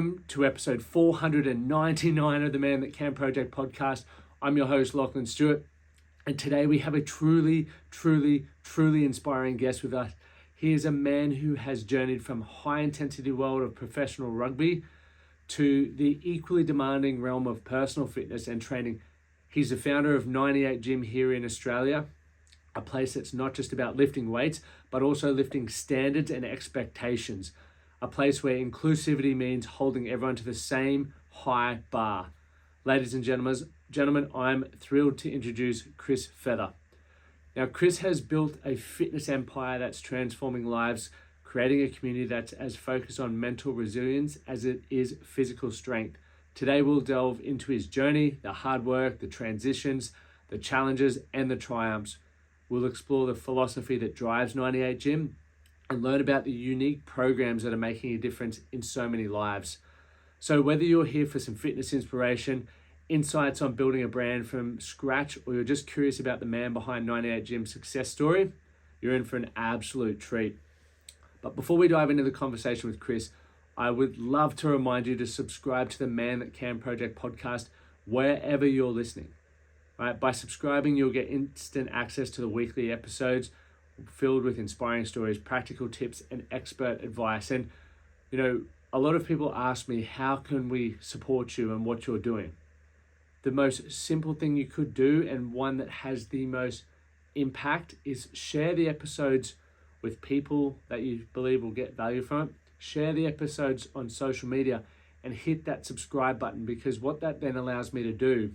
welcome to episode 499 of the Man That Can Project podcast. I'm your host, Lachlan Stewart, and today we have a truly inspiring guest with us. He is a man who has journeyed from high-intensity world of professional rugby to the equally demanding realm of personal fitness and training. He's the founder of 98 Gym here in Australia, a place that's not just about lifting weights, but also lifting standards and expectations. A place where inclusivity means holding everyone to the same high bar. Ladies and gentlemen, I'm thrilled to introduce Chris Feather. Now, Chris has built a fitness empire that's transforming lives, creating a community that's as focused on mental resilience as it is physical strength. Today, we'll delve into his journey, the hard work, the transitions, the challenges, and the triumphs. We'll explore the philosophy that drives 98 Gym and learn about the unique programs that are making a difference in so many lives. So whether you're here for some fitness inspiration, insights on building a brand from scratch, or you're just curious about the man behind 98 Gym's success story, you're in for an absolute treat. But before we dive into the conversation with Chris, I would love to remind you to subscribe to the Man That Can Project podcast wherever you're listening. Right? By subscribing, you'll get instant access to the weekly episodes filled with inspiring stories, practical tips, and expert advice. And, a lot of people ask me, how can we support you and what you're doing? The most simple thing you could do, and one that has the most impact, is share the episodes with people that you believe will get value from it. Share the episodes on social media and hit that subscribe button, because what that then allows me to do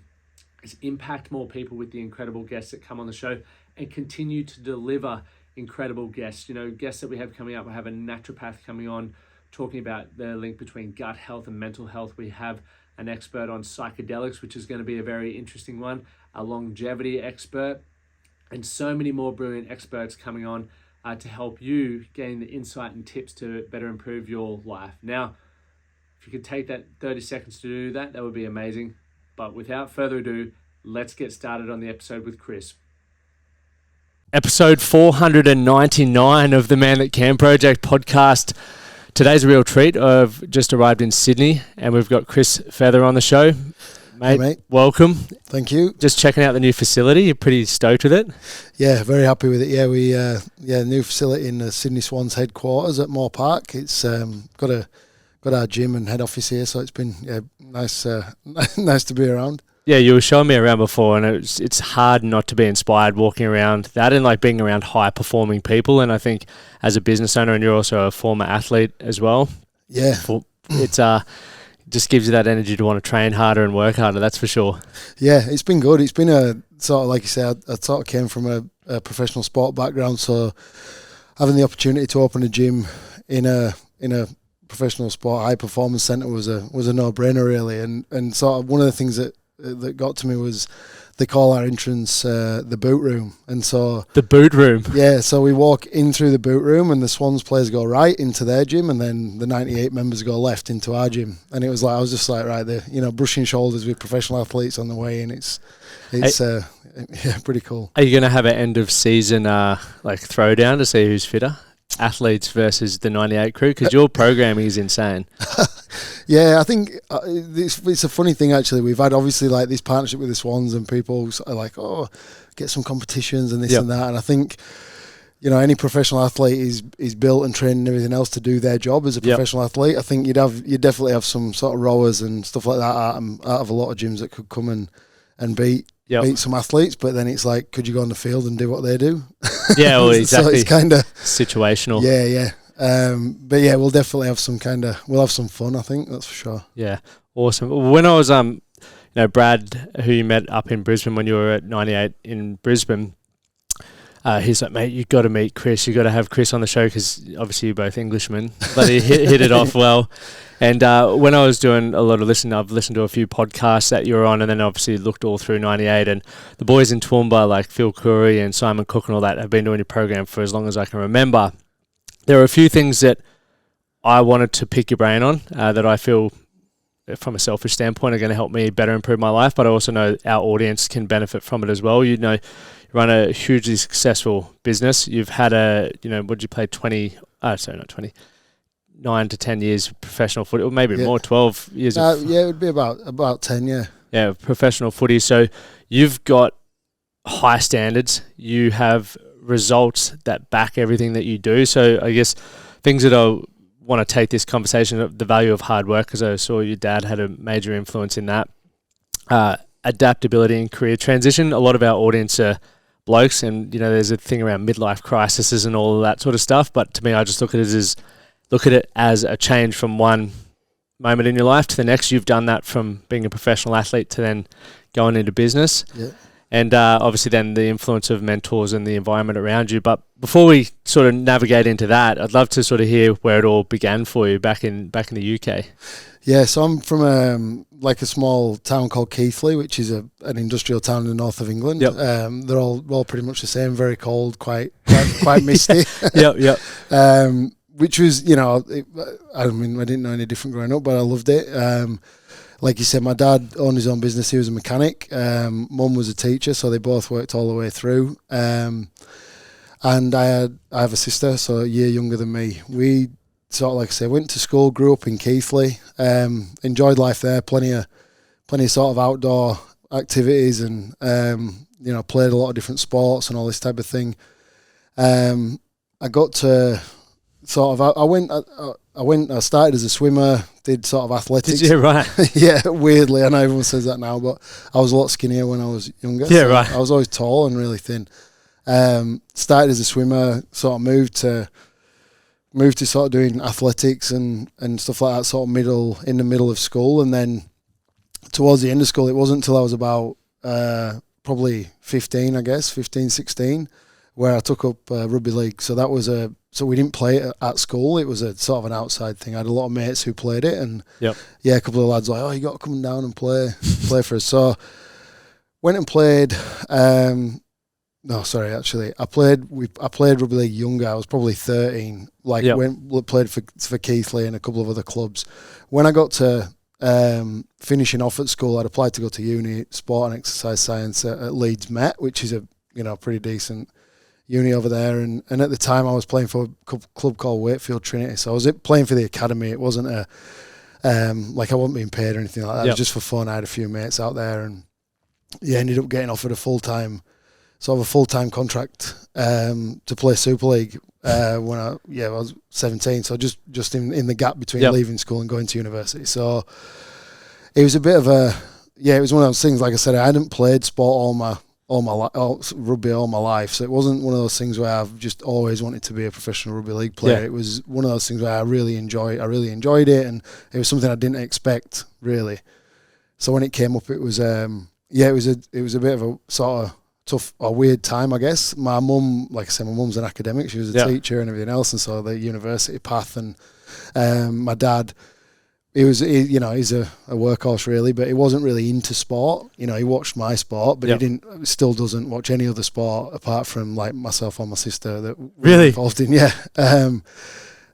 is impact more people with the incredible guests that come on the show and continue to deliver incredible guests. Guests that we have coming up. We have a naturopath coming on talking about the link between gut health and mental health. We have an expert on psychedelics, which is going to be a very interesting one, a longevity expert, and so many more brilliant experts coming on to help you gain the insight and tips to better improve your life. Now, if you could take that 30 seconds to do that, that would be amazing. But without further ado, let's get started on the episode with Chris. Episode 499 of the Man That Can Project podcast. Today's a real treat. I've just arrived in Sydney and we've got Chris Feather on the show. Mate, welcome. Thank you. Just checking out the new facility. You're pretty stoked with it? Yeah, very happy with it. Yeah, we new facility in the Sydney Swans headquarters at Moore Park. It's got our gym and head office here, so it's been nice nice to be around. Yeah, you were showing me around before, and it's hard not to be inspired walking around that and like being around high performing people. And I think as a business owner, and you're also a former athlete as well. Yeah, it's just gives you that energy to want to train harder and work harder. That's for sure. Yeah, it's been good. It's been a sort of, like you said, I sort of came from a professional sport background, so having the opportunity to open a gym in a professional sport high performance centre was a no brainer really. And sort of one of the things that got to me was they call our entrance the boot room. And so the boot room, yeah, so we walk in through the boot room and the Swans players go right into their gym, and then the 98 members go left into our gym. And it was like, I was just like, right there, brushing shoulders with professional athletes on the way in. It's pretty cool. Are you going to have an end of season like throwdown to see who's fitter, athletes versus the 98 crew? Because your programming is insane. Yeah, I think it's a funny thing actually. We've had obviously like this partnership with the Swans, and people are like, oh, get some competitions and this and that. And I think, any professional athlete is built and trained and everything else to do their job as a professional athlete. I think you'd definitely have some sort of rowers and stuff like that out of a lot of gyms that could come and beat some athletes, but then it's like, could you go on the field and do what they do? Yeah, well, exactly. So it's kind of situational. Yeah. But yeah, we'll definitely have we'll have some fun, I think, that's for sure. Yeah, awesome. When I was, Brad, who you met up in Brisbane when you were at 98 in Brisbane, he's like, mate, you got to meet Chris. You got to have Chris on the show because obviously you're both Englishmen, but he hit it off well. And when I was doing a lot of listening, I've listened to a few podcasts that you were on, and then obviously looked all through 98. And the boys in Toowoomba, like Phil Curry and Simon Cook and all that, have been doing your program for as long as I can remember. There are a few things that I wanted to pick your brain on that I feel, from a selfish standpoint, are going to help me better improve my life, but I also know our audience can benefit from it as well. You run a hugely successful business. You've had what did you play, 9 to 10 years professional footy, or maybe Yeah. more, 12 years. Yeah, it would be about 10. Yeah. Yeah, professional footy. So you've got high standards. You have results that back everything that you do. So I guess things that I want to take this conversation of the value of hard work, because I saw your dad had a major influence in that. Adaptability and career transition. A lot of our audience are blokes, and there's a thing around midlife crises and all of that sort of stuff. But to me, I just look at it as a change from one moment in your life to the next. You've done that from being a professional athlete to then going into business. Yeah. And obviously then the influence of mentors and the environment around you. But before we sort of navigate into that, I'd love to sort of hear where it all began for you back in the UK. Yeah, so I'm from like a small town called Keighley, which is an industrial town in the north of England. Yep. They're all pretty much the same, very cold, quite misty. Yep. Which was, I didn't know any different growing up, but I loved it. Like you said, my dad owned his own business. He was a mechanic. Mum was a teacher, so they both worked all the way through. And I have a sister, so a year younger than me. We sort of, like I say, went to school, grew up in Keighley, enjoyed life there, plenty of sort of outdoor activities, and played a lot of different sports and all this type of thing. I got to sort of, I started as a swimmer, did sort of athletics. Did you? Right. Yeah, weirdly, I know everyone says that now, but I was a lot skinnier when I was younger. Yeah, right. I was always tall and really thin. Started as a swimmer, sort of moved to sort of doing athletics and stuff like that, sort of in the middle of school. And then towards the end of school, it wasn't until I was about probably 15, 16, where I took up rugby league. So that was so we didn't play it at school. It was a sort of an outside thing. I had a lot of mates who played it, and a couple of lads were like, oh, you got to come down and play for us. So went and played. No, sorry, actually, I played rugby league younger. I was probably 13. Played for Keighley and a couple of other clubs. When I got to finishing off at school, I'd applied to go to uni, sport and exercise science at Leeds Met, which is a pretty decent uni over there. And at the time, I was playing for a club called Wakefield Trinity. So I was playing for the academy. It wasn't I wasn't being paid or anything like that. It was just for fun. I had a few mates out there, and ended up getting offered a full-time contract to play Super League when I was 17. So just in the gap between leaving school and going to university. So it was a bit of it was one of those things. Like I said, I hadn't played sport rugby all my life. So it wasn't one of those things where I've just always wanted to be a professional rugby league player. It was one of those things where I really enjoyed it, and it was something I didn't expect really. So when it came up, it was it was a bit of a sort of tough or weird time, I guess. My mum, like I said, my mum's an academic. She was a teacher and everything else, and so the university path. And my dad, he's a workhorse really, but he wasn't really into sport. He watched my sport, but he still doesn't watch any other sport apart from like myself or my sister that we're involved in.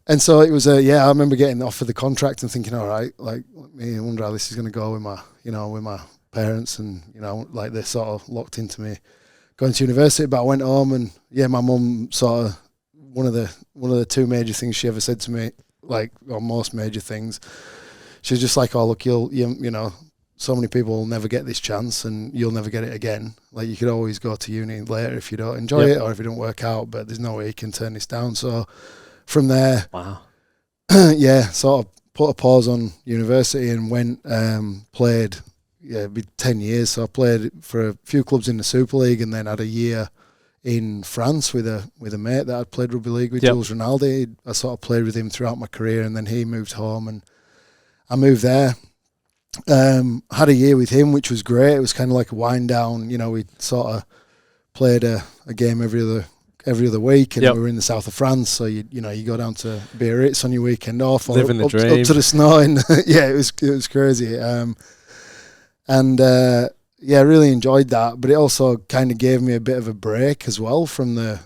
And so it was I remember getting offered the contract and thinking, all right, like I wonder how this is going to go with my parents, and like they're sort of locked into me going to university. But I went home, and my mum sort of one of the two major things she ever said to me, like, or most major things, she was just like, oh look, you so many people will never get this chance and you'll never get it again. Like, you could always go to uni later if you don't enjoy it or if it don't work out, but there's no way you can turn this down. So from there, sort of put a pause on university and went played. It'd be 10 years. So I played for a few clubs in the Super League, and then had a year in France with a mate that I'd played rugby league with, Jules Rinaldi. I sort of played with him throughout my career, and then he moved home and I moved there. Had a year with him, which was great. It was kind of like a wind down. We sort of played a game every other week, and we were in the south of France. So you go down to Biarritz on your weekend off, or living the dream. Up to the snow, and it was crazy. Really enjoyed that, but it also kind of gave me a bit of a break as well from the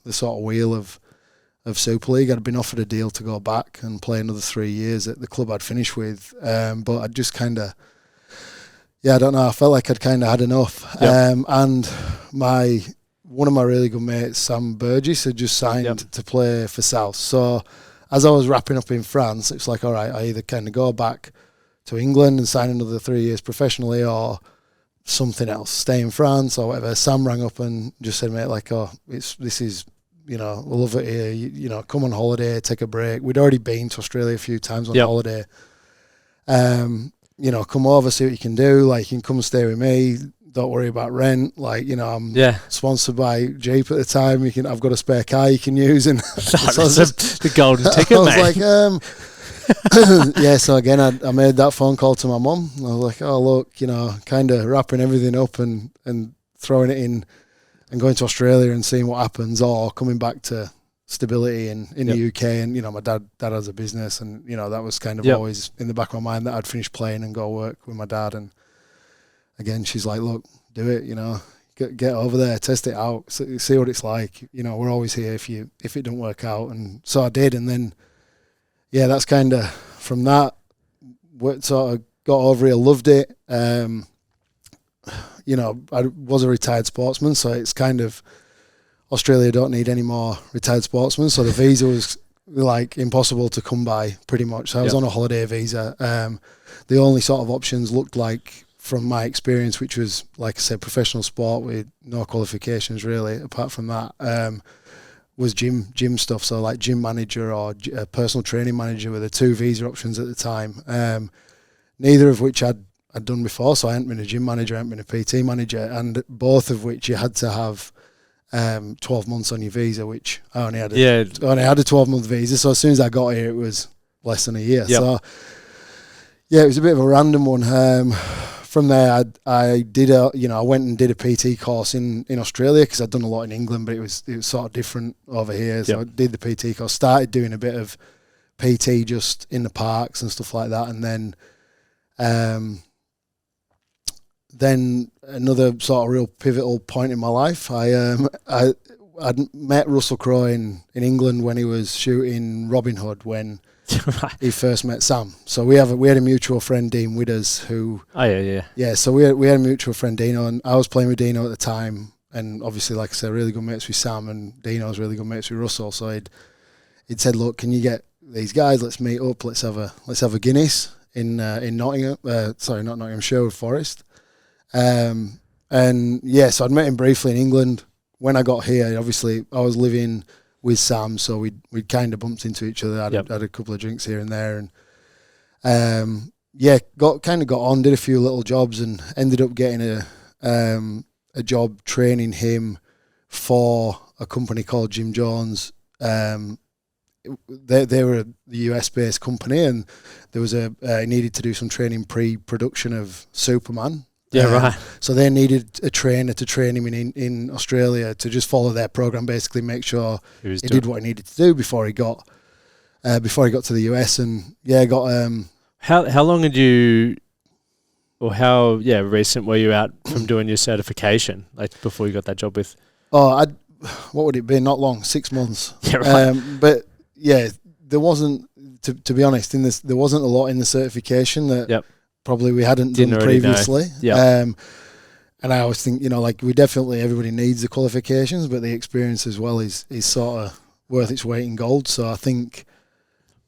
sort of wheel of Super League. I'd been offered a deal to go back and play another 3 years at the club I'd finished with, but I'd just kind of, I don't know, I felt like I'd kind of had enough. And one of my really good mates, Sam Burgess, had just signed to play for South, so as I was wrapping up in France, it's like, all right, I either kind of go back to England and sign another 3 years professionally, or something else, stay in France or whatever. Sam rang up and just said, mate, like, oh, this is, we love it here. Come on holiday, take a break. We'd already been to Australia a few times on holiday. Come over, see what you can do. Like, you can come and stay with me. Don't worry about rent. Like, I'm sponsored by Jeep at the time. I've got a spare car you can use. And so the golden ticket, I was mate. Like, so again, I made that phone call to my mum. I was like, oh, look, kind of wrapping everything up and throwing it in and going to Australia and seeing what happens, or coming back to stability in the UK. And, my dad has a business, and, that was kind of always in the back of my mind, that I'd finish playing and go work with my dad. And again, she's like, look, do it, get over there, test it out, see what it's like. We're always here if it don't work out. And so I did. And then, that's kind of from that, sort of got over it, loved it. I was a retired sportsman, so it's kind of, Australia don't need any more retired sportsmen, so the visa was like impossible to come by pretty much. So I was on a holiday visa. The only sort of options looked like, from my experience, which was, like I said, professional sport with no qualifications really, apart from that, was gym stuff. So like gym manager or personal training manager were the two visa options at the time. Neither of which I'd done before. So I hadn't been a gym manager, I hadn't been a PT manager, and both of which you had to have 12 months on your visa, which I only had a 12-month visa. So as soon as I got here, it was less than a year. So it was a bit of a random one. From there, I went and did a PT course in Australia, because I'd done a lot in England, but it was sort of different over here. So I did the PT course, started doing a bit of PT just in the parks and stuff like that, and then another sort of real pivotal point in my life, I'd met Russell Crowe in England when he was shooting Robin Hood, when he first met Sam. So we had a mutual friend, Dean Widders, who... Oh, yeah. So we had a mutual friend, Dino, and I was playing with Dino at the time, and obviously, like I said, really good mates with Sam, and Dino was really good mates with Russell. So he'd said, look, can you get these guys, let's meet up, let's have a Guinness in Nottingham, not Nottingham, Sherwood Forest. So I'd met him briefly in England. When I got here, obviously, I was living with Sam, so we'd kind of bumped into each other, had a couple of drinks here and there, and got on, did a few little jobs, and ended up getting a job training him for a company called Jim Jones. They were the US based company, and there was needed to do some training pre-production of Superman. So they needed a trainer to train him in Australia, to just follow their program, basically make sure he did what he needed to do before he got to the US. And how long had you, or how recent were you out from doing your certification, like before you got that job with? What would it be? Not long, 6 months. But there wasn't, to be honest, there wasn't a lot in the certification that probably we hadn't done previously. And I always think, everybody needs the qualifications, but the experience as well is sort of worth its weight in gold. So I think,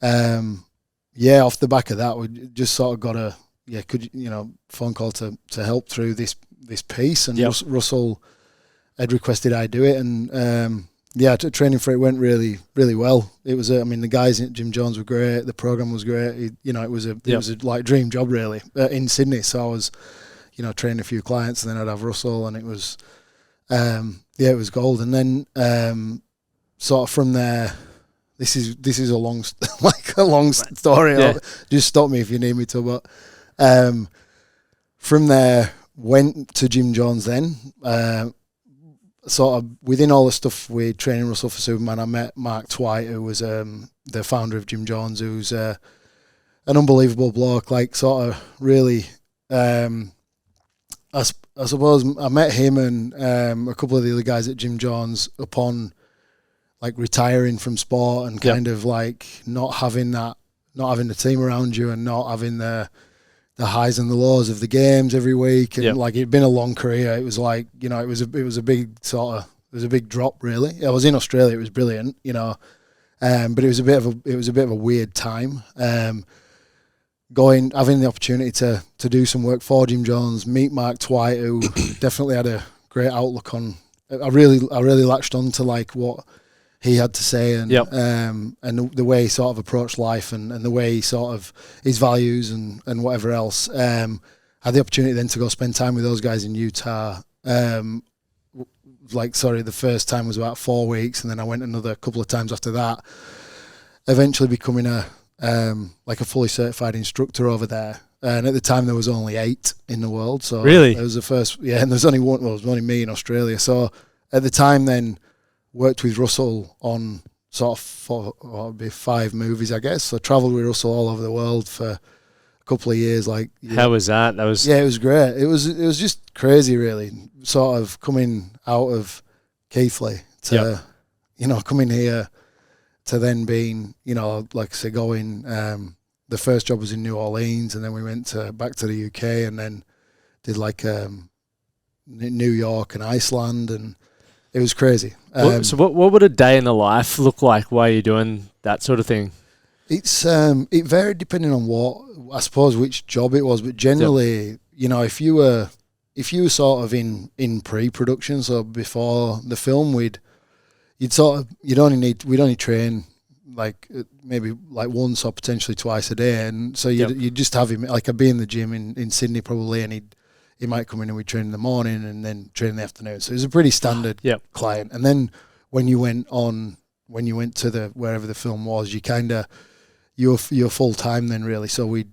off the back of that, we just sort of got a phone call to help through this piece, and Russell had requested I do it, and training for it went really, really well. It was, the guys at Jim Jones were great. The program was great. It was a like dream job really in Sydney. So I was, training a few clients, and then I'd have Russell, and it was, it was gold. And then sort of from there, this is a long story. Yeah. Just stop me if you need me to. But from there, went to Jim Jones then. Sort of within all the stuff with training Russell for Superman, I met Mark Twight, who was the founder of Jim Jones, who's an unbelievable bloke. Like, sort of really, I suppose I met him and a couple of the other guys at Jim Jones upon like retiring from sport, and kind of like not having the team around you, and not having the highs and the lows of the games every week, and like, it'd been a long career. It was like, it was a big drop really. I was in Australia, it was brilliant, But it was a bit of a weird time. Having the opportunity to do some work for Jim Jones, meet Mark Twight, who definitely had a great outlook on. I really latched on to like what he had to say and the way he sort of approached life and the way he sort of his values and whatever else. Had the opportunity then to go spend time with those guys in Utah. The first time was about 4 weeks, and then I went another couple of times after that. Eventually becoming a fully certified instructor over there. And at the time there was only 8 in the world. So really, it was the first. Yeah, and there was only one. Well, it was only me in Australia. So at the time, then worked with Russell on sort of 5 movies, I guess. So travelled with Russell all over the world for a couple of years. How was that? It was great. It was just crazy, really. Sort of coming out of Keighley to coming here to then being, like I say, going. The first job was in New Orleans, and then we went back to the UK, and then did New York and Iceland, and it was crazy. So what would a day in the life look like while you're doing that sort of thing? It varied depending on which job it was, but generally, if you were sort of in pre-production, so before the film, we'd only train maybe once or potentially twice a day, and so you'd just have him. Like I'd be in the gym in Sydney probably, and he might come in and we'd train in the morning and then train in the afternoon. So it was a pretty standard client. And then when you went to wherever the film was, you're full time then really. So you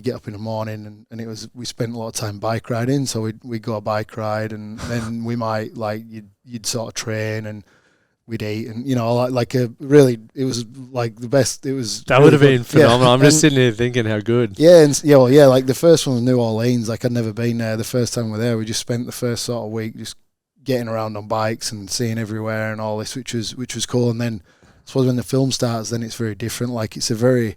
get up in the morning and we spent a lot of time bike riding. So we'd go a bike ride, and then we might you'd sort of train and we'd eat, and it was like the best. It was that really would have been good. phenomenal. Yeah. I'm just sitting here thinking how good. Yeah, like the first one was New Orleans. Like I'd never been there. The first time we were there, we just spent the first sort of week just getting around on bikes and seeing everywhere and all this, which was cool. And then I suppose when the film starts, then it's very different. Like it's a very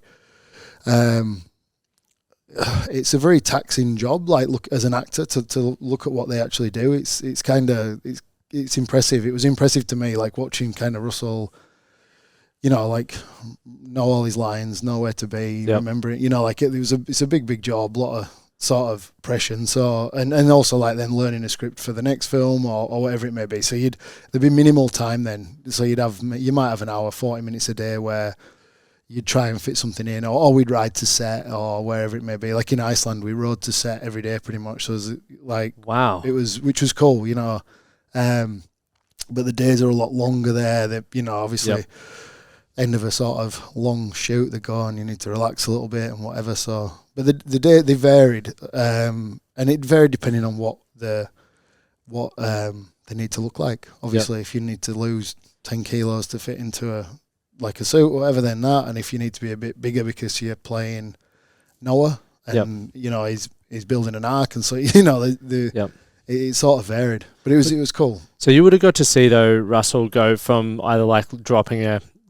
taxing job. Like look as an actor to look at what they actually do. It's impressive. It was impressive to me, like watching kind of Russell, know all his lines, know where to be, remember it. It's a big job, a lot of sort of pressure. And so, and also then learning a script for the next film or whatever it may be. So there'd be minimal time then. So you might have an hour, 40 minutes a day where you'd try and fit something in, or we'd ride to set or wherever it may be. Like in Iceland, we rode to set every day pretty much. So it was wow, which was cool, but the days are a lot longer there. That obviously end of a sort of long shoot, they go and you need to relax a little bit and whatever. So, but the day they varied, and it varied depending on what they need to look like. Obviously, if you need to lose 10 kilos to fit into a suit or whatever, then that. And if you need to be a bit bigger because you're playing Noah and he's building an ark, and so it sort of varied, but it was cool. So you would have got to see though Russell go from either dropping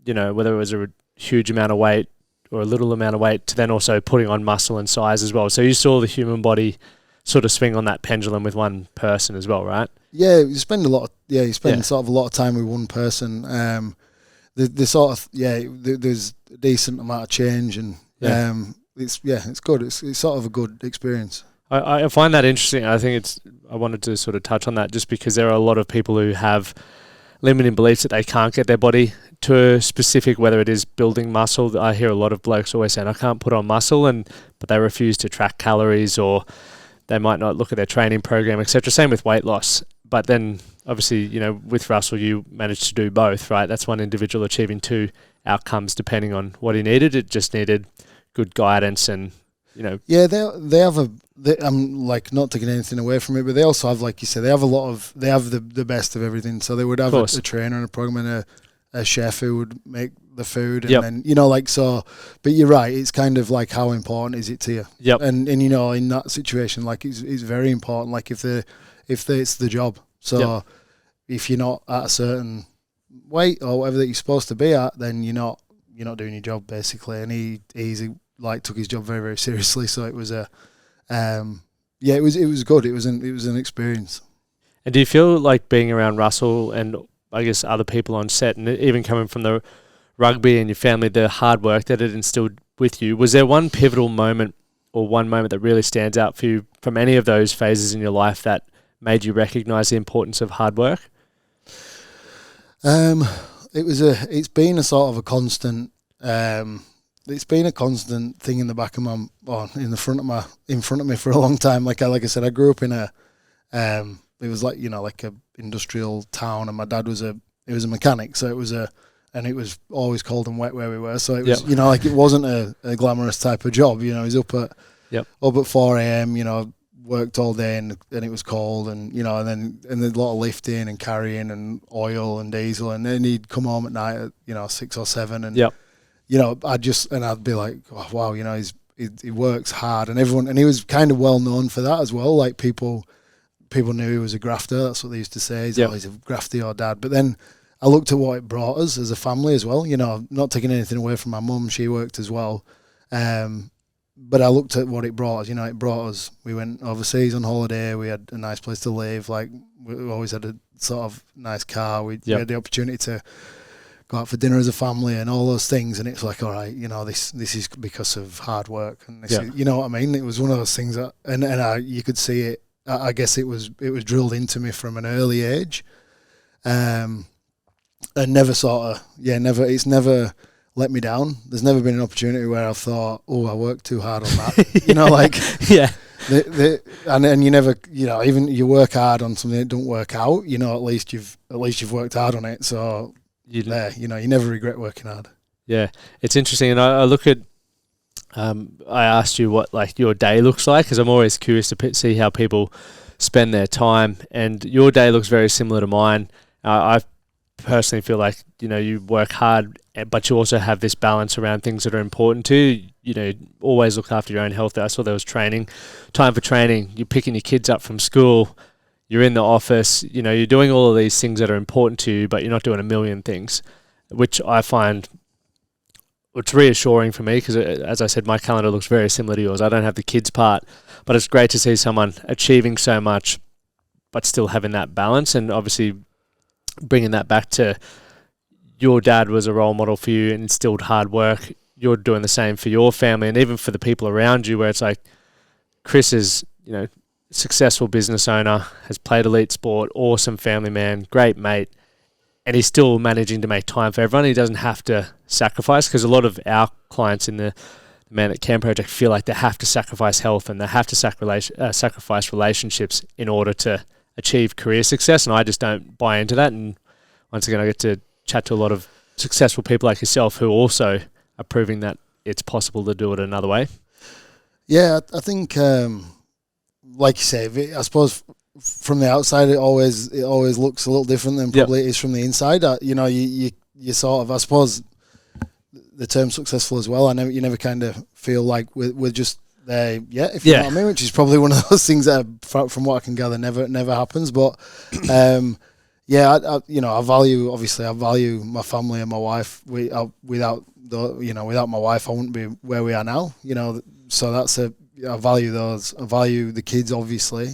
whether it was a huge amount of weight or a little amount of weight to then also putting on muscle and size as well. So you saw the human body sort of swing on that pendulum with one person as well, right? Yeah, you spend sort of a lot of time with one person. There's a decent amount of change, and it's good. It's sort of a good experience. I find that interesting. I wanted to sort of touch on that just because there are a lot of people who have limiting beliefs that they can't get their body to a specific, whether it is building muscle. I hear a lot of blokes always saying, I can't put on muscle, but they refuse to track calories, or they might not look at their training program, etc. Same with weight loss. But then obviously, with Russell, you managed to do both, right? That's one individual achieving 2 outcomes depending on what he needed. It just needed good guidance and, Yeah, they have I'm not taking anything away from it, but they also have, like you said, they have the best of everything. So they would have a trainer and a program and a chef who would make the food, and then so. But you're right; it's kind of like how important is it to you? Yep. And in that situation, it's very important. Like if it's the job. So if you're not at a certain weight or whatever that you're supposed to be at, then you're not doing your job basically. And he took his job very, very seriously. So it was it was good. It was an experience. And do you feel like being around Russell and I guess other people on set, and even coming from the rugby and your family, the hard work that it instilled with you, was there one pivotal moment or one moment that really stands out for you from any of those phases in your life that made you recognise the importance of hard work? It's been a sort of a constant. It's been a constant thing in the back of in front of me for a long time. Like I said, I grew up in a, it was like a industrial town, and my dad was a mechanic, so and it was always cold and wet where we were. So it was, it wasn't a glamorous type of job. He was up at 4 a.m. Worked all day and it was cold, and and a lot of lifting and carrying and oil and diesel, and then he'd come home at night at 6 or 7, and I'd be like, oh, wow, he works hard, and he was kind of well known for that as well. Like people knew he was a grafter. That's what they used to say. He's a grafter, your dad. But then I looked at what it brought us as a family as well. Not taking anything away from my mum, she worked as well. But I looked at what it brought us. It brought us. We went overseas on holiday. We had a nice place to live. Like we always had a sort of nice car. We had the opportunity to go out for dinner as a family and all those things. And it's like, all right, this is because of hard work. And this is, you know what I mean? It was one of those things that, and you could see it. I guess it was drilled into me from an early age, and never it's never let me down. There's never been an opportunity where I've thought, oh, I worked too hard on that. And you never, even you work hard on something that don't work out, at least you've worked hard on it. So you never regret working hard. Yeah, it's interesting, and I look at. I asked you what your day looks like, because I'm always curious to see how people spend their time, and your day looks very similar to mine. I personally feel like you work hard, but you also have this balance around things that are important to you. Always look after your own health. I saw there was time for training. You're picking your kids up from school. You're in the office. You're doing all of these things that are important to you, but you're not doing a million things, which I find. It's reassuring for me because, as I said, my calendar looks very similar to yours. I don't have the kids part, but it's great to see someone achieving so much but still having that balance, and obviously bringing that back to your dad was a role model for you and instilled hard work. You're doing the same for your family and even for the people around you, where it's like Chris is, successful business owner, has played elite sport, awesome family man, great mate, and he's still managing to make time for everyone. He doesn't have to sacrifice, because a lot of our clients in the Man at Camp project feel like they have to sacrifice health and they have to sacrifice relationships in order to achieve career success, and I just don't buy into that. And once again, I get to chat to a lot of successful people like yourself who also are proving that it's possible to do it another way. Yeah, I think, like you say, I suppose from the outside, it always looks a little different than probably it is from the inside. You sort of, I suppose, the term successful as well. You never kind of feel like we're just there yet, if you know what I mean. Which is probably one of those things that, from what I can gather, never happens. But I value my family and my wife. Without my wife, I wouldn't be where we are now. So I value those. I value the kids, obviously.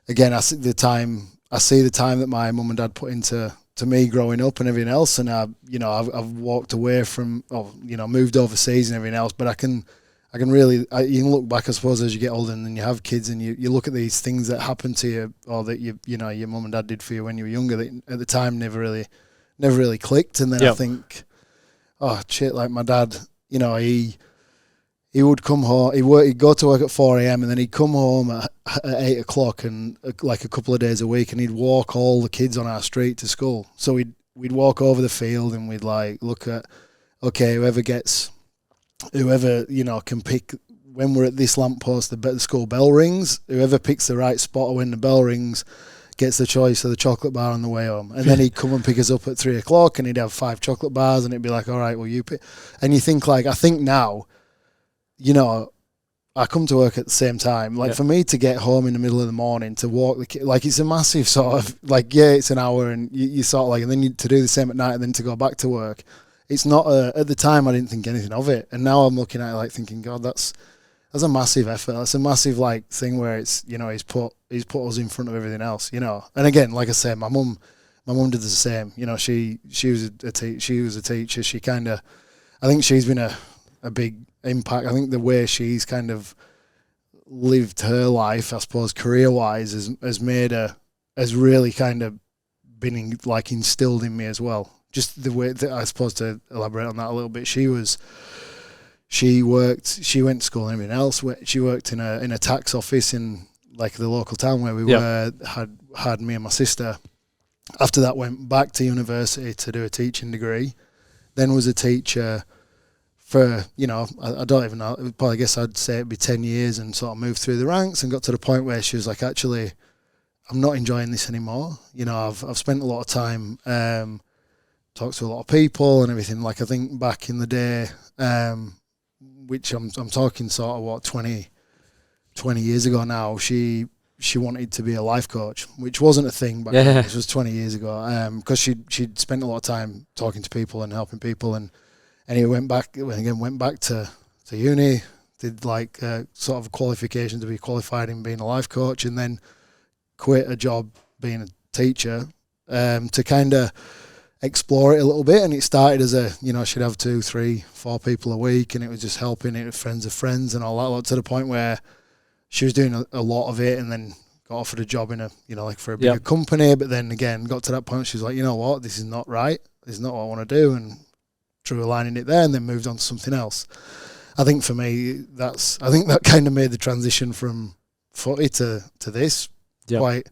Again, I see the time that my mum and dad put into me growing up and everything else, and I've walked away from, moved overseas and everything else. But I can really, you can look back, I suppose, as you get older and then you have kids and you look at these things that happen to you, or that your mum and dad did for you when you were younger, that at the time never really clicked. And then I think, oh shit, like my dad, he would come home. He'd go to work at 4 a.m. and then he'd come home at 8 o'clock, and like a couple of days a week, and he'd walk all the kids on our street to school. So we'd walk over the field and we'd look at, okay, whoever can pick, when we're at this lamppost, the school bell rings. Whoever picks the right spot when the bell rings gets the choice of the chocolate bar on the way home. And then he'd come and pick us up at 3 o'clock, and he'd have 5 chocolate bars, and it'd be like, all right, well, you pick. And you think, I think now, I come to work at the same time. For me to get home in the middle of the morning to walk the kid, it's a massive sort of, it's an hour, and you sort of and then to do the same at night and then to go back to work. It's not at the time I didn't think anything of it, and now I'm looking at it thinking, God, that's a massive effort. That's a massive thing where it's he's put us in front of everything else. And again, like I said, my mum my mum did the same. You know, she was a teacher. She kind of, I think she's been a big impact. I think the way she's kind of lived her life, I suppose, career-wise, has really kind of been instilled in me as well. Just the way that, I suppose, to elaborate on that a little bit, she went to school and everything else. She worked in a tax office in like the local town where we had me and my sister. After that, went back to university to do a teaching degree. Then was a teacher for, you know, I don't even know, probably, I guess I'd say it'd be 10 years, and sort of moved through the ranks and got to the point where she was like, actually, I'm not enjoying this anymore. You know, I've spent a lot of time, talked to a lot of people and everything. Like, I think back in the day, which I'm talking sort of 20 years ago now, she wanted to be a life coach, which wasn't a thing back then. This was 20 years ago, because she'd spent a lot of time talking to people and helping people, and he went back to uni, did like sort of qualification to be qualified in being a life coach, and then quit a job being a teacher to kind of explore it a little bit. And it started as she'd have 2, 3, 4 people a week, and it was just helping it with friends of friends and all that, to the point where she was doing a lot of it, and then got offered a job in for a bigger company. But then again, got to that point, she was like, you know what, this is not right. This is not what I want to do, and drew a line in it there, and then moved on to something else. I think for me, I think that kind of made the transition from footy to this quite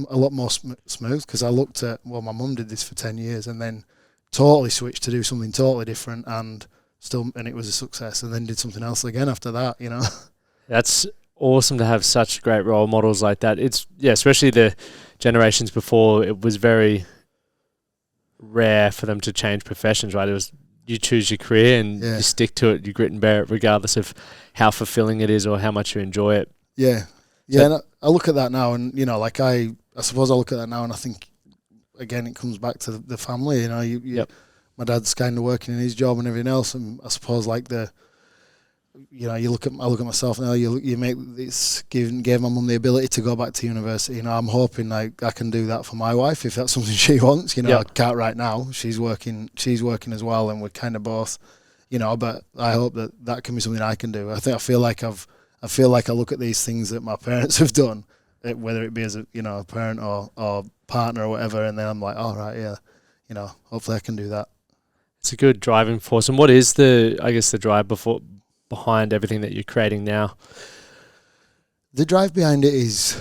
a lot more smooth, because I looked at, well, my mum did this for 10 years and then totally switched to do something totally different, and it was a success, and then did something else again after that, you know. That's awesome to have such great role models like that. It's, especially the generations before, it was very rare for them to change professions, right? It was, you choose your career and you stick to it, you grit and bear it, regardless of how fulfilling it is or how much you enjoy it. And I look at that now, and you know, like I suppose I look at that now, and I think again it comes back to the family. You know, my dad's kind of working in his job and everything else, and I suppose like I look at myself now. You make this gave my mum the ability to go back to university. You know, I'm hoping like I can do that for my wife if that's something she wants. You know, I can't right now. She's working as well, and we're kind of both. You know, but I hope that can be something I can do. I feel like I look at these things that my parents have done, whether it be as a parent or partner or whatever, and then I'm like, all right, hopefully I can do that. It's a good driving force. And what is the drive behind everything that you're creating now? The drive behind it is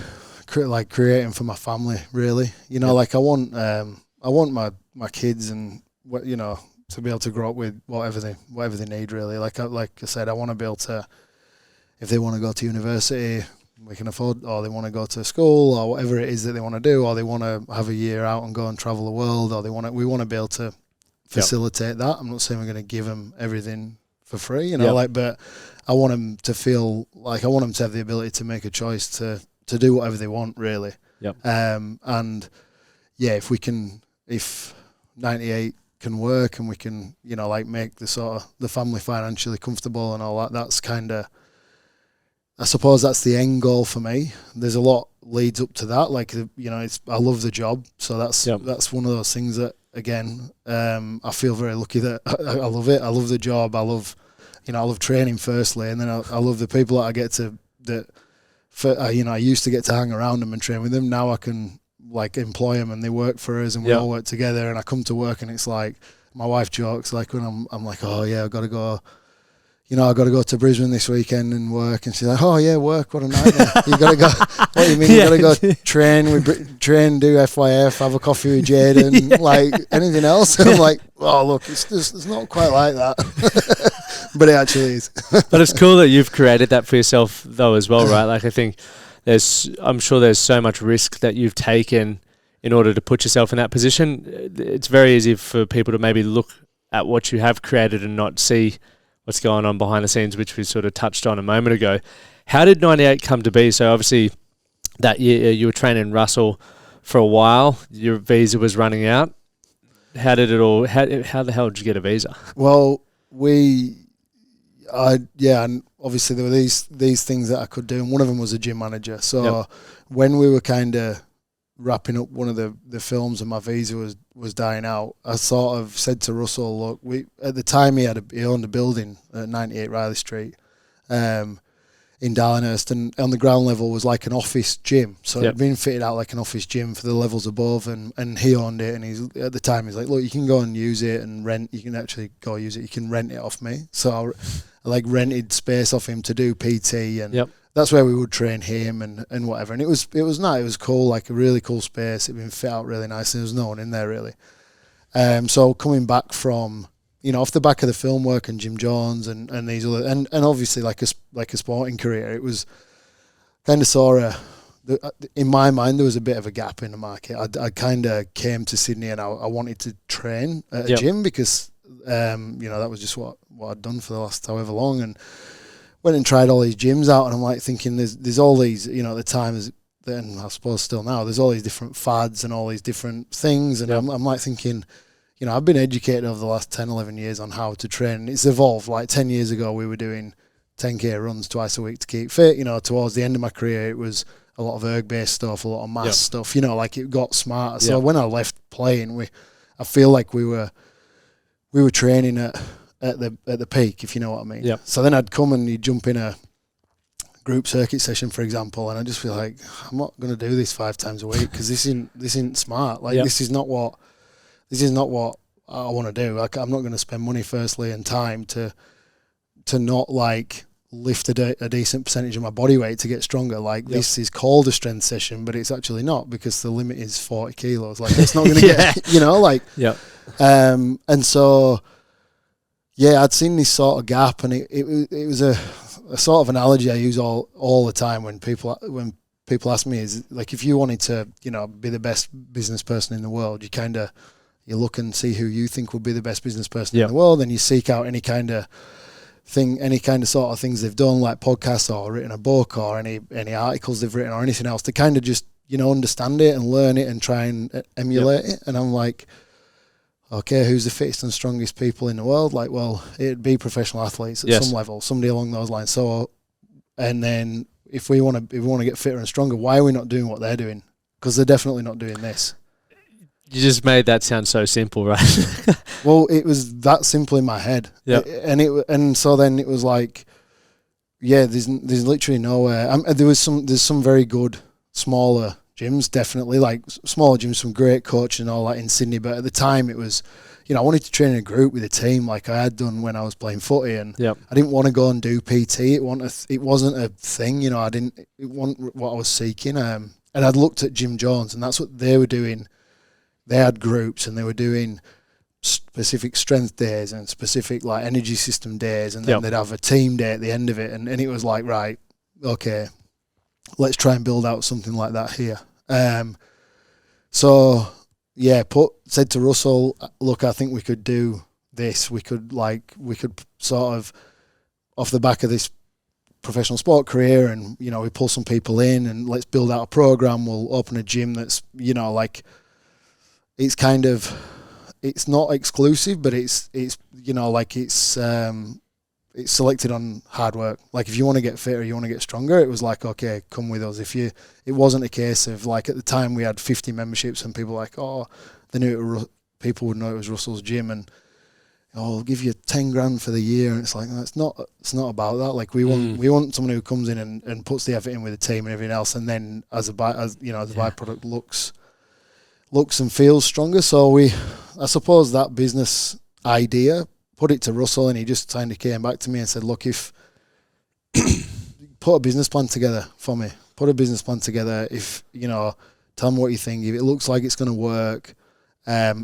like creating for my family, really. You know, like I want my kids and to be able to grow up with whatever they need, really. Like I said, I want to be able to, if they want to go to university, we can afford, or they want to go to school, or whatever it is that they want to do, or they want to have a year out and go and travel the world, or we want to be able to facilitate that. I'm not saying we're going to give them everything for free, but I want them to feel like, I want them to have the ability to make a choice to do whatever they want, really. And if 98 can work, and we can, make the family financially comfortable and all that, that's kind of, I suppose that's the end goal for me. There's a lot leads up to that. Like, I love the job. So that's one of those things that, again, I feel very lucky that I love it. I love the job. I love training firstly. And then I love the people that I get to, I used to get to hang around them and train with them. Now I can like employ them and they work for us, and we all work together, and I come to work and it's like, my wife jokes, like when I'm like, oh yeah, I've got to go, I've got to go to Brisbane this weekend and work. And she's like, oh, yeah, work, what a nightmare. You got to go, what do you mean? You got to go train, do FYF, have a coffee with Jaden, like anything else? And I'm like, oh, look, it's not quite like that. But it actually is. But it's cool that you've created that for yourself, though, as well, right? Like, I think I'm sure there's so much risk that you've taken in order to put yourself in that position. It's very easy for people to maybe look at what you have created and not see what's going on behind the scenes, which we sort of touched on a moment ago. How did 98 come to be? So obviously that year you were training Russell for a while. Your visa was running out. How did it all? How the hell did you get a visa? Well, and obviously there were these things that I could do, and one of them was a gym manager. So when we were kind of wrapping up one of the films and my visa was dying out, I sort of said to Russell, look, at the time he owned a building at 98 Riley Street in Darlinghurst, and on the ground level was like an office gym. So it'd been fitted out like an office gym for the levels above, and he owned it, and at the time he's like, look, you can go and use it and rent, you can actually go use it, you can rent it off me. So I like rented space off him to do PT, and that's where we would train him and whatever. And it was nice, it was cool, like a really cool space. It'd been fit out really nice, and there was no one in there really. So coming back from, off the back of the film work and Jim Jones and these other, and obviously like a sporting career, it was kind of saw in my mind there was a bit of a gap in the market. I kind of came to Sydney and I wanted to train at a gym because that was just what I'd done for the last however long, and went and tried all these gyms out, and I'm like thinking there's all these, at the time, then I suppose still now, there's all these different fads and all these different things, and I'm like thinking, I've been educated over the last 10, 11 years on how to train, and it's evolved. Like 10 years ago we were doing 10k runs twice a week to keep fit. Towards the end of my career it was a lot of erg-based stuff, a lot of mass stuff, like it got smarter. So when I left playing, I feel like we were training at the peak, if you know what I mean. Yep. So then I'd come and you'd jump in a group circuit session, for example, and I'd just feel like, I'm not going to do this 5 times a week because this isn't smart. Like this is not what I want to do. I'm not going to spend money firstly and time to not like lift a decent percentage of my body weight to get stronger. Like this is called a strength session, but it's actually not, because the limit is 40 kilos. Like it's not going to get, and so. Yeah, I'd seen this sort of gap, and it was a sort of analogy I use all the time when people ask me, is like, if you wanted to be the best business person in the world, you look and see who you think would be the best business person in the world, and you seek out any kind of sort of things they've done, like podcasts or written a book or any articles they've written or anything else, to kind of just understand it and learn it and try and emulate it. And I'm like, okay, who's the fittest and strongest people in the world? Like, well, it'd be professional athletes at some level, somebody along those lines. So, and then if we want to get fitter and stronger, why are we not doing what they're doing? Because they're definitely not doing this. You just made that sound so simple, right? Well, it was that simple in my head. Yeah, and so then it was like, there's literally nowhere. There's some very good smaller gyms, definitely, like smaller gyms, some great coaching and all that in Sydney, but at the time it was, I wanted to train in a group with a team like I had done when I was playing footy, and I didn't want to go and do PT. It wasn't a thing, it wasn't what I was seeking, and I'd looked at Jim Jones, and that's what they were doing. They had groups, and they were doing specific strength days and specific like energy system days, and then they'd have a team day at the end of it, and it was like, right, okay, let's try and build out something like that here. Said to Russell, look, I think we could do this. We could sort of, off the back of this professional sport career, and we pull some people in, and let's build out a program. We'll open a gym that's it's not exclusive, but it's selected on hard work. Like, if you want to get fitter, you want to get stronger, it was like, okay, come with us. It wasn't a case of like, at the time we had 50 memberships and people like, people would know it was Russell's gym, and I'll give you 10 grand for the year. And it's like, no, it's not about that. Like, we want someone who comes in and puts the effort in with the team and everything else, and then as the byproduct looks and feels stronger. So I suppose that business idea, put it to Russell, and he just kind of came back to me and said, look, if put a business plan together for me. Put a business plan together. If, tell them what you think. If it looks like it's going to work, where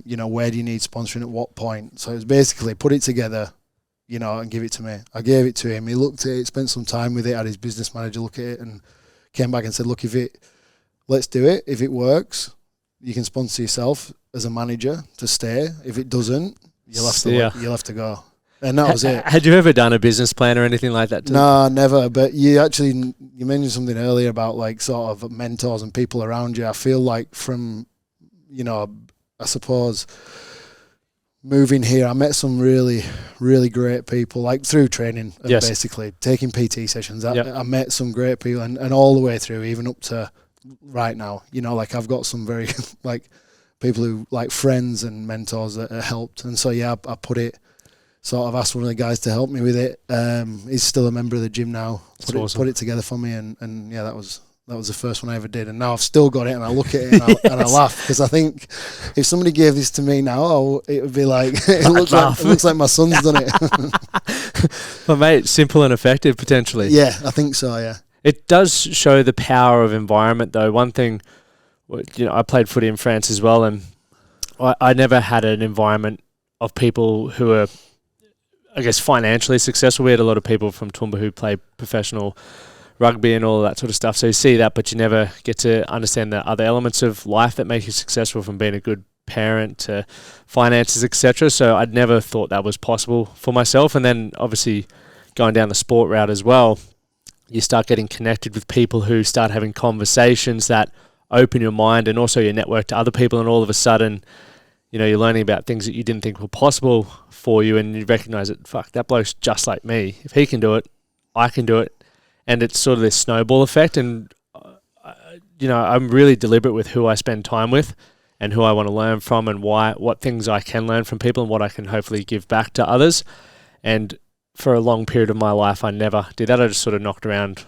do you need sponsoring at what point? So it was basically put it together, and give it to me. I gave it to him. He looked at it, spent some time with it, had his business manager look at it, and came back and said, look, let's do it. If it works, you can sponsor yourself as a manager to stay. If it doesn't, you'll have to go. And that was it. Had you ever done a business plan or anything like that? No, never. But you mentioned something earlier about like sort of mentors and people around you. I feel like from, I suppose moving here, I met some really, really great people, like through training, basically taking PT sessions. I met some great people, and all the way through, even up to right now. You know, like I've got some very like people who like friends and mentors that helped, and so yeah, I put it. Sort of asked one of the guys to help me with it. He's still a member of the gym now. Put it together for me, and yeah, that was the first one I ever did. And now I've still got it, and I look at it and, and I laugh, because I think if somebody gave this to me now, it would be like it looks like my son's done it. Well, mate, simple and effective potentially. Yeah, I think so. Yeah, it does show the power of environment, though. One thing, you know, I played footy in France as well, and I never had an environment of people who are, I guess, financially successful. We had a lot of people from Toowoomba who play professional rugby and all that sort of stuff. So you see that, but you never get to understand the other elements of life that make you successful, from being a good parent to finances, etc. So I'd never thought that was possible for myself. And then obviously going down the sport route as well, you start getting connected with people who start having conversations that open your mind and also your network to other people, and all of a sudden, you know, you're learning about things that you didn't think were possible for you, and you recognize that, fuck, that bloke's just like me. If he can do it, I can do it. And it's sort of this snowball effect. And, you know, I'm really deliberate with who I spend time with and who I want to learn from, and what things I can learn from people and what I can hopefully give back to others. And for a long period of my life, I never did that. I just sort of knocked around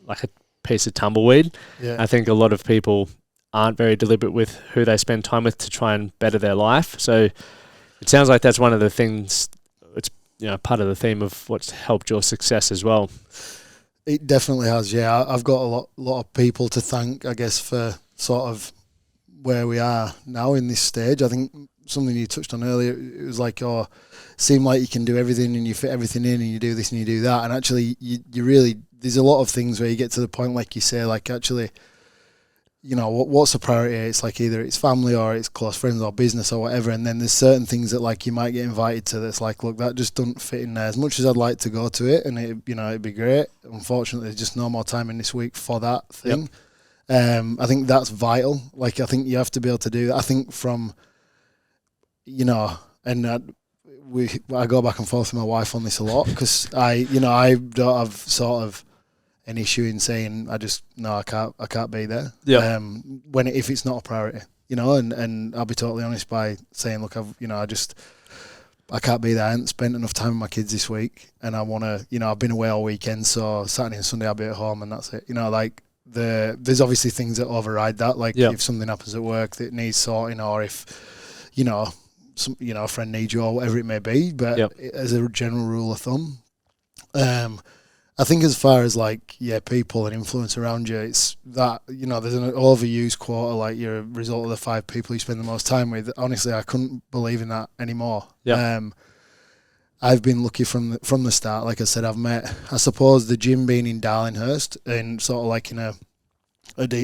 like a piece of tumbleweed. Yeah. I think a lot of people aren't very deliberate with who they spend time with to try and better their life. So it sounds like that's one of the things, it's, you know, part of the theme of what's helped your success as well. It definitely has, yeah. I've got a lot of people to thank, I guess, for sort of where we are now in this stage. I think something you touched on earlier, it was like, oh, seem like you can do everything and you fit everything in and you do this and you do that. And actually, you really, there's a lot of things where you get to the point, like you say, like actually, you know, what's the priority? It's like either it's family or it's close friends or business or whatever. And then there's certain things that like you might get invited to that's like, look, that just doesn't fit in there. As much as I'd like to go to it and it, you know, it'd be great. Unfortunately, there's just no more time in this week for that thing. Yep. I think that's vital. Like, I think you have to be able to do that. I think from, you know, and I go back and forth with my wife on this a lot, because I don't have sort of an issue in saying I can't be there. Yeah. If it's not a priority, you know, and I'll be totally honest by saying, look, I can't be there. I haven't spent enough time with my kids this week, and I want to, you know, I've been away all weekend, so Saturday and Sunday I'll be at home, and that's it. You know, like there's obviously things that override that, like if something happens at work that needs sorting, or if, you know, a friend needs you or whatever it may be. But as a general rule of thumb, I think as far as like, people and influence around you, it's that, you know, there's an overused quote, like you're a result of the 5 people you spend the most time with. Honestly, I couldn't believe in that anymore. Yeah. I've been lucky from the start. Like I said, I've met, I suppose, the gym being in Darlinghurst and sort of like in a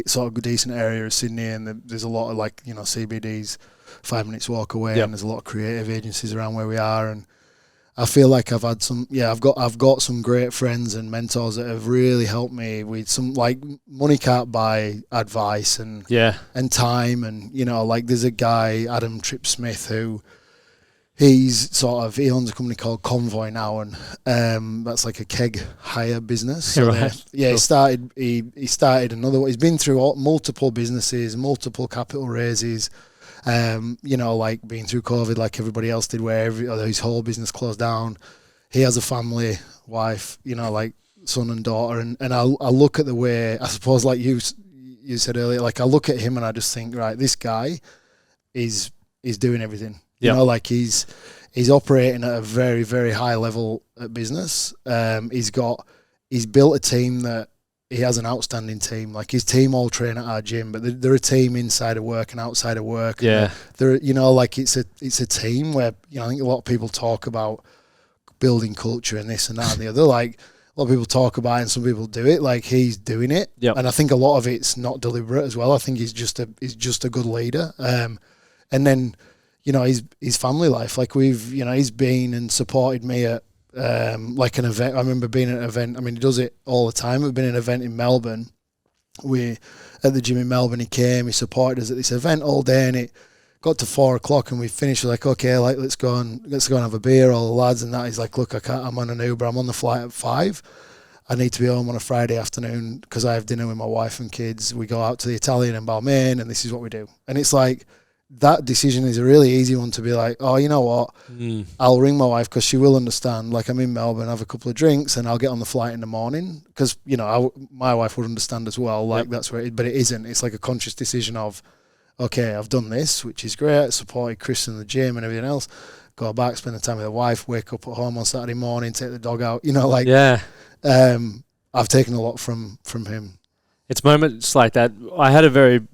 sort of decent area of Sydney, and there's a lot of like, you know, CBDs 5 minutes walk away, and there's a lot of creative agencies around where we are, and I feel like I've had some, I've got some great friends and mentors that have really helped me with some, like, money can't buy advice and time, and, you know, like there's a guy, Adam Tripp Smith, who he owns a company called Convoy now, and that's like a keg hire business. So he started another one. He's been through multiple businesses, multiple capital raises. You know, like being through COVID like everybody else did, where his whole business closed down. He has a family, wife, you know, like son and daughter, and I look at the way, I suppose, like you said earlier, like I look at him and I just think, right, this guy is doing everything. You know, like he's operating at a very, very high level at business. He's built a team that, he has an outstanding team. Like his team all train at our gym, but they're a team inside of work and outside of work. Yeah, they're, you know, like it's a team where, you know, I think a lot of people talk about building culture and this and that and the other. Like a lot of people talk about it and some people do it. Like he's doing it, and I think a lot of it's not deliberate as well. I think he's just a good leader. And then, you know, his family life. Like he's been and supported me at. Like an event. I remember being at an event. I mean, he does it all the time. We've been at an event in Melbourne. We at the gym in Melbourne. He came. He supported us at this event all day, and it got to 4:00, and we finished. We're like, okay, like let's go and have a beer, all the lads and that. He's like, look, I can't. I'm on an Uber. I'm on the flight at 5. I need to be home on a Friday afternoon because I have dinner with my wife and kids. We go out to the Italian in Balmain, and this is what we do. And it's like, that decision is a really easy one to be like, oh, you know what? I'll ring my wife because she will understand. Like, I'm in Melbourne, have a couple of drinks, and I'll get on the flight in the morning. Because, you know, my wife would understand as well. Like, that's where but it isn't. It's like a conscious decision of, okay, I've done this, which is great. Supported Chris in the gym and everything else. Go back, spend the time with the wife, wake up at home on Saturday morning, take the dog out. You know, like, I've taken a lot from him. It's moments like that. I had a very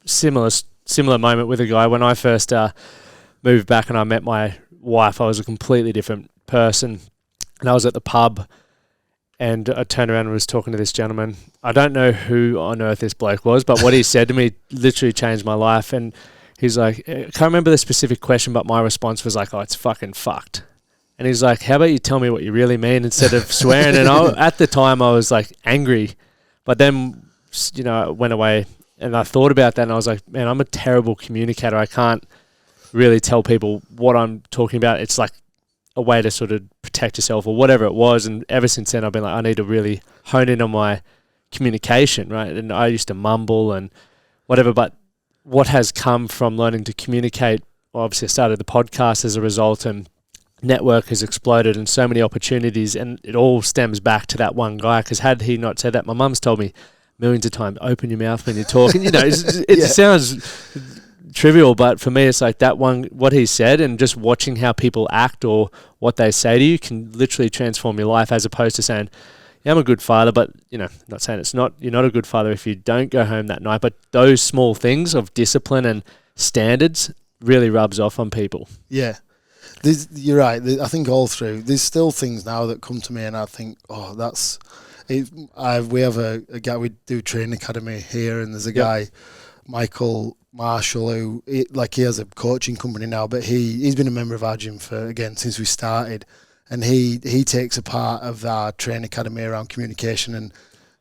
similar moment with a guy when I first moved back and I met my wife. I was a completely different person, and I was at the pub, and I turned around and was talking to this gentleman. I don't know who on earth this bloke was, but what he said to me literally changed my life. And he's like, I can't remember the specific question, but my response was like, oh, it's fucking fucked. And he's like, how about you tell me what you really mean instead of swearing? And at the time I was like angry, but then, you know, it went away and I thought about that and I was like, man, I'm a terrible communicator. I can't really tell people what I'm talking about. It's like a way to sort of protect yourself or whatever it was. And ever since then I've been like, I need to really hone in on my communication, right? And I used to mumble and whatever, but what has come from learning to communicate, well, obviously I started the podcast as a result, and network has exploded and so many opportunities, and it all stems back to that one guy. Because had he not said that, my mum's told me millions of times, open your mouth when you're talking. You know, it sounds trivial, but for me it's like that one, what he said, and just watching how people act or what they say to you can literally transform your life, as opposed to saying, yeah, I'm a good father, but, you know, not saying you're not a good father if you don't go home that night. But those small things of discipline and standards really rubs off on people. Yeah. You're right. I think all through, there's still things now that come to me and I think, oh, that's it. We have a guy, we do training academy here, and there's a guy, Michael Marshall, who he has a coaching company now, but he's been a member of our gym since we started, and he takes a part of our training academy around communication. And,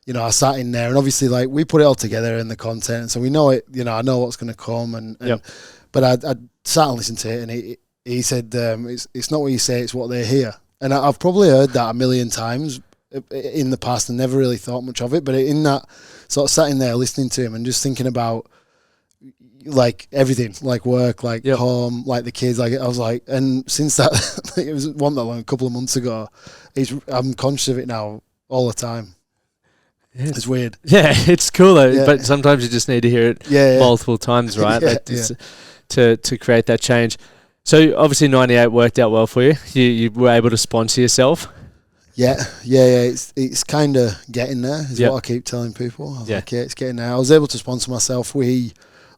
you know, I sat in there and obviously like we put it all together in the content, and so we know it, you know, I know what's going to come but I sat and listened to it, and he said, it's not what you say, it's what they hear. And I've probably heard that a million times in the past and never really thought much of it. But in that sort of sat in there listening to him and just thinking about like everything, like work, like home, like the kids, like I was like, and since that, it was a couple of months ago, I'm conscious of it now all the time. Yeah. It's weird. Yeah, it's cool though, but sometimes you just need to hear it multiple times, right? To create that change. So obviously 98 worked out well for you. You were able to sponsor yourself. Yeah. It's kind of getting there. Is what I keep telling people. It's getting there. I was able to sponsor myself. We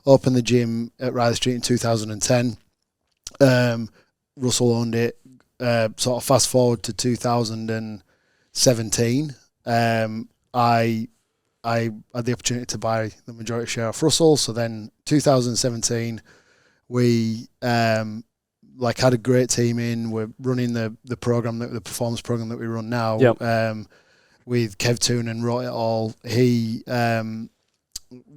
opened the gym at Riley Street in 2010. Russell owned it. Sort of fast forward to 2017. I had the opportunity to buy the majority share of Russell. So then 2017, we had a great team in. We're running the program, the performance program that we run now, with Kev Toon and wrote it all.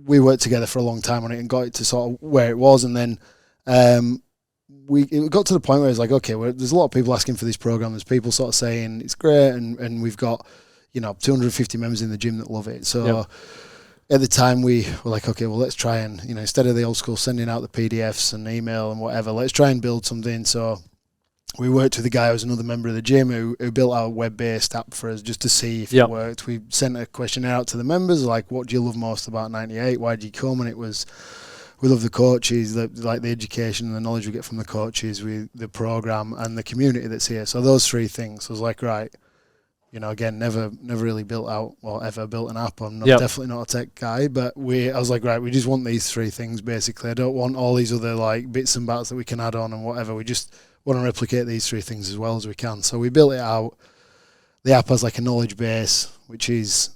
We worked together for a long time on it and got it to sort of where it was, and then it got to the point where it's like, okay, there's a lot of people asking for this program. There's people sort of saying it's great, and we've got 250 members in the gym that love it. So. At the time, we were like, okay, well, let's try and, instead of the old school sending out the PDFs and email and whatever, let's try and build something. So we worked with a guy who was another member of the gym who built our web-based app for us just to see if it worked. We sent a questionnaire out to the members, like, what do you love most about 98? Why did you come? And it was, we love the coaches, the education and the knowledge we get from the coaches, the program and the community that's here. So those three things, I was like, right. Again, never really built out or ever built an app. I'm definitely not a tech guy, but I was like, right, we just want these three things basically. I don't want all these other like bits and bats that we can add on and whatever. We just want to replicate these three things as well as we can. So we built it out. The app has like a knowledge base, which is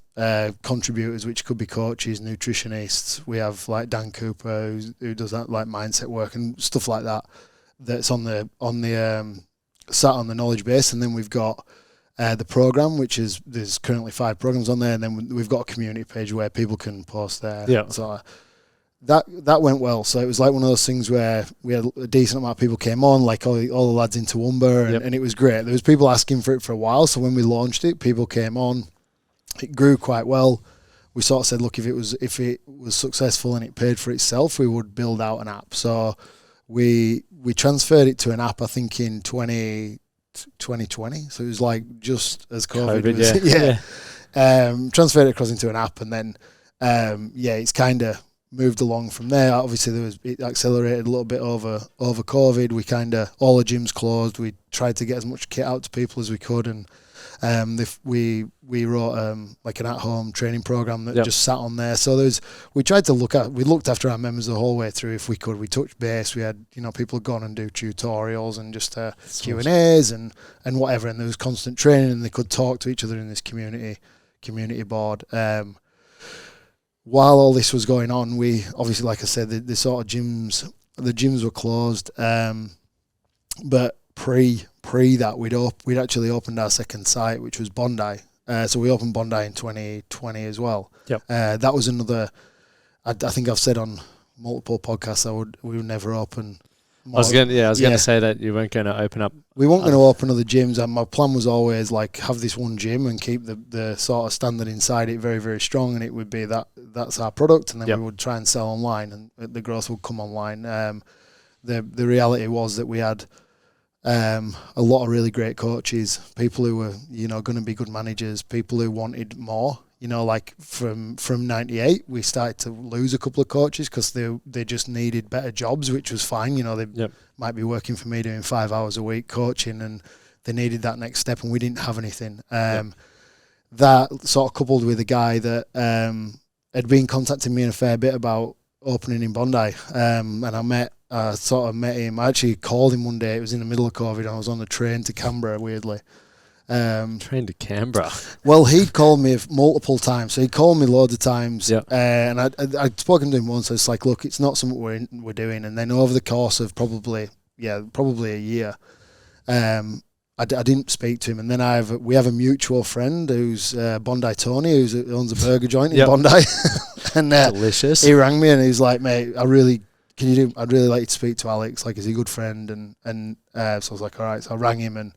contributors, which could be coaches, nutritionists. We have like Dan Cooper who does that like mindset work and stuff like that. That's on the sat on the knowledge base, and then we've got. The program, there's currently 5 programs on there, and then we've got a community page where people can post there. Yeah. So that went well. So it was like one of those things where we had a decent amount of people came on, like all the lads in Toowoomba, and it was great. There was people asking for it for a while, so when we launched it, people came on. It grew quite well. We sort of said, look, if it was successful and it paid for itself, we would build out an app. So we transferred it to an app, I think, in 2020. So it was like just as COVID was. Transferred it across into an app, and then it's kind of moved along from there. Obviously, it accelerated a little bit over COVID. We all the gyms closed. We tried to get as much kit out to people as we could, and we wrote like an at-home training program that just sat on there. So we looked after our members the whole way through if we could. We touched base. We had people go on and do tutorials and just Q&As and whatever. And there was constant training, and they could talk to each other in this community board. While all this was going on, we obviously, like I said, the sort of gyms were closed. But pre that, we'd actually opened our second site, which was Bondi. So we opened Bondi in 2020 as well. Yep. That was another. I think I've said on multiple podcasts we would never open. I was going to say that you weren't going to open up. We weren't going to open other gyms, and my plan was always like have this one gym and keep the sort of standard inside it very, very strong, and it would be that's our product, and then we would try and sell online, and the growth would come online. The reality was that we had a lot of really great coaches, people who were going to be good managers, people who wanted more. Like from 98, we started to lose a couple of coaches because they just needed better jobs, which was fine. They might be working for me doing 5 hours a week coaching, and they needed that next step, and we didn't have anything. That sort of coupled with a guy that had been contacting me a fair bit about opening in Bondi, and I met him. I actually called him one day. It was in the middle of COVID, and I was on the train to Canberra, weirdly. Train to Canberra. Well, he'd called me multiple times. So he'd called me loads of times, and I'd spoken to him once. So it's like, look, it's not something we're doing. And then over the course of probably a year, I didn't speak to him. And then we have a mutual friend who's Bondi Tony, who owns a burger joint in Bondi, and delicious. He rang me and he's like, mate, I'd really like you to speak to Alex. Like, he's a good friend, and so I was like, all right. So I rang him, and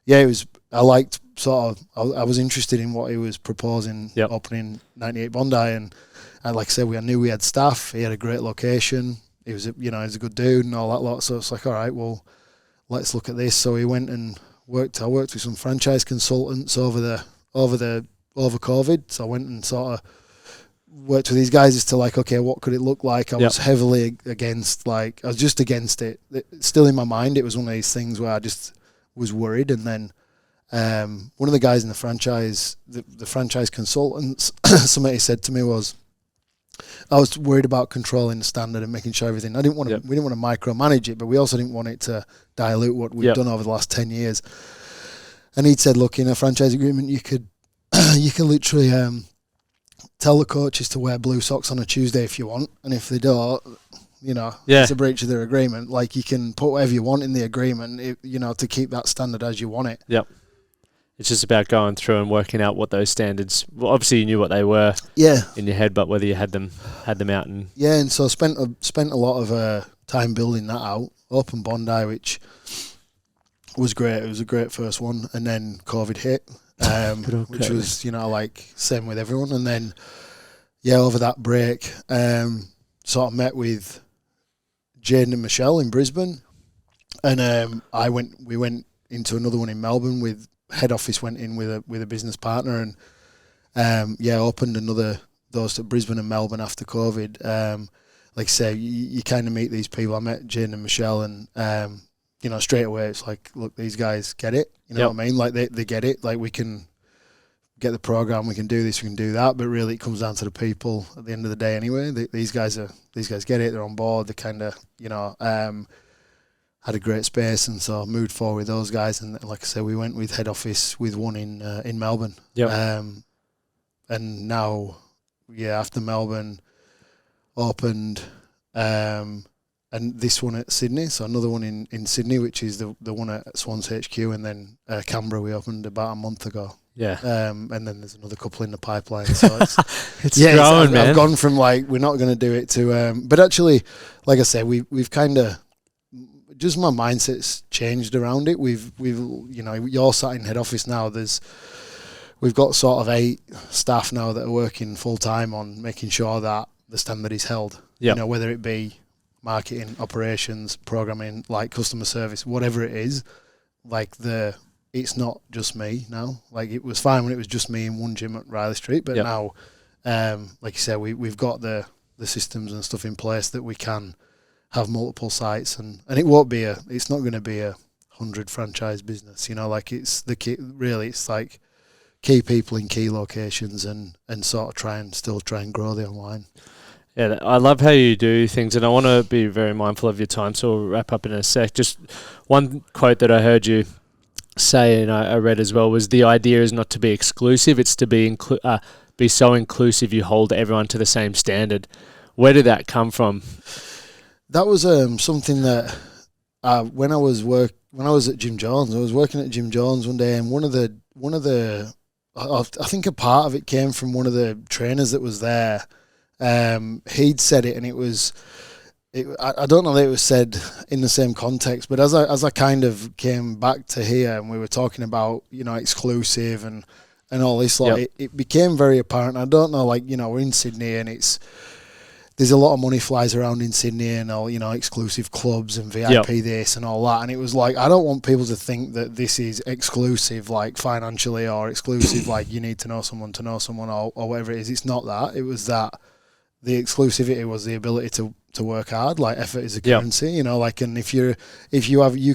it was. I liked I was interested in what he was proposing, opening 98 Bondi, and like I said, I knew we had staff. He had a great location. He was, he was a good dude and all that lot. So it's like, all right, well, let's look at this. So he went and worked. I worked with some franchise consultants over COVID. So I went and sort of worked with these guys as to like, okay, what could it look like? I was heavily against, I was just against it. Still in my mind, it was one of these things where I just was worried, and then one of the guys in the franchise consultants, something he said to me was, I was worried about controlling the standard and making sure everything. We didn't want to micromanage it, but we also didn't want it to dilute what we've done over the last 10 years. And he'd said, look, in a franchise agreement, you can literally tell the coaches to wear blue socks on a Tuesday if you want, and if they don't, it's a breach of their agreement. Like, you can put whatever you want in the agreement, to keep that standard as you want it. Yep. It's just about going through and working out what those standards. Well, obviously you knew what they were. In your head, but whether you had them out and. Yeah, and so spent a lot of time building that out. Open Bondi, which was great. It was a great first one, and then COVID hit, which was same with everyone. And then over that break, sort of met with Jaden and Michelle in Brisbane, and we went into another one in Melbourne with. Head office went in with a business partner, and opened those at Brisbane and Melbourne after COVID. Like I say, you kind of meet these people. I met Jane and Michelle, and straight away it's like, look, these guys get it. You know what I mean? Like they get it. Like, we can get the program, we can do this, we can do that. But really, it comes down to the people at the end of the day. Anyway, these guys get it. They're on board. They kind of had a great space, and so moved forward with those guys. And like I said, we went with head office with one in Melbourne. And now, after Melbourne opened, and this one at Sydney, so another one in Sydney, which is the one at Swans HQ, and then Canberra we opened about a month ago. Yeah. And then there's another couple in the pipeline. So it's growing, man. I've gone from like, we're not going to do it to, but actually, like I say, we've kind of, just my mindset's changed around it. We've you know, you're sat in head office now. We've got sort of 8 staff now that are working full time on making sure that the standard is held. Yep. You know, whether it be marketing, operations, programming, like customer service, whatever it is, like it's not just me now. Like it was fine when it was just me in one gym at Riley Street, but now, like you said, we've got the systems and stuff in place that we can have multiple sites, and it won't be it's not going to be a 100 franchise business. You know, like it's the key. Really, it's like key people in key locations and sort of still try and grow the online. Yeah, I love how you do things, and I want to be very mindful of your time, so we'll wrap up in a sec. Just one quote that I heard you say, and I read as well, was the idea is not to be exclusive, it's to be so inclusive you hold everyone to the same standard. Where did that come from? That was something that when I was at Jim Jones, I was working at Jim Jones one day, and one of the I think a part of it came from one of the trainers that was there. He'd said it, and I don't know that it was said in the same context, but as I kind of came back to here and we were talking about, you know, exclusive and all this, like it became very apparent. I don't know, like, you know, we're in Sydney and there's a lot of money flies around in Sydney and all, you know, exclusive clubs and VIP this and all that. And it was like, I don't want people to think that this is exclusive, like financially, or exclusive, like you need to know someone or whatever it is. It's not that. It was that the exclusivity was the ability to work hard. Like effort is a currency, you know, like, and if you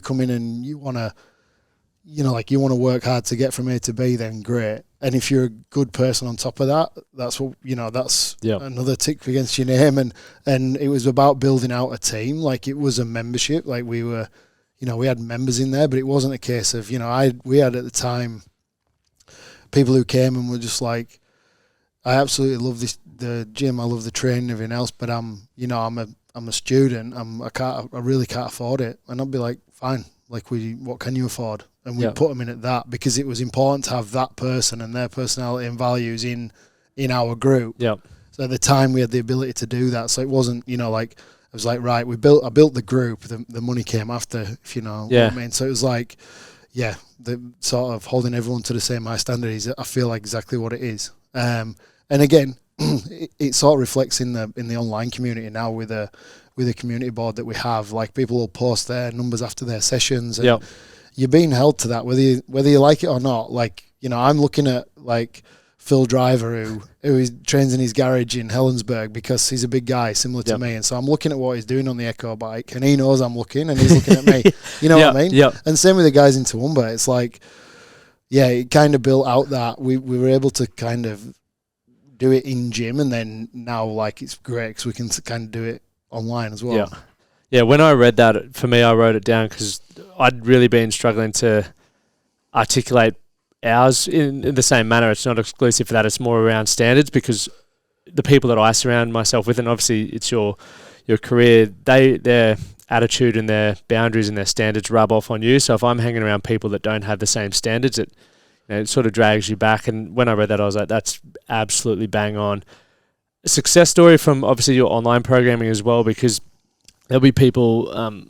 come in and you want to, you know, like you want to work hard to get from A to B, then great. And if you're a good person on top of that, that's what, you know, that's another tick against your name. And it was about building out a team. Like it was a membership. Like we were, you know, we had members in there, but it wasn't a case of, you know, we had at the time people who came and were just like, I absolutely love the gym. I love the training and everything else, but I'm a student. I really can't afford it. And I'd be like, fine. Like what can you afford? And we put them in at that because it was important to have that person and their personality and values in our group. Yeah. So at the time we had the ability to do that. So it wasn't, you know, like I was like, right, I built the group. The money came after, if you know what I mean. So it was like, the sort of holding everyone to the same high standard is, I feel like, exactly what it is. And again, it sort of reflects in the online community now with a community board that we have. Like people will post their numbers after their sessions, and you're being held to that, whether you like it or not. Like, you know, I'm looking at like Phil Driver who trains in his garage in Helensburgh because he's a big guy similar to me, and so I'm looking at what he's doing on the Echo bike, and he knows I'm looking, and he's looking at me. You know what I mean? Yep. And same with the guys in Toowoomba. It's like, it kind of built out that we were able to kind of do it in gym, and then now like it's great because we can kind of do it online as well. Yeah. When I read that, for me, I wrote it down because I'd really been struggling to articulate ours in the same manner. It's not exclusive for that. It's more around standards, because the people that I surround myself with, and obviously it's your career, their attitude and their boundaries and their standards rub off on you. So if I'm hanging around people that don't have the same standards, it sort of drags you back. And when I read that, I was like, that's absolutely bang on. A success story from obviously your online programming as well, because there'll be people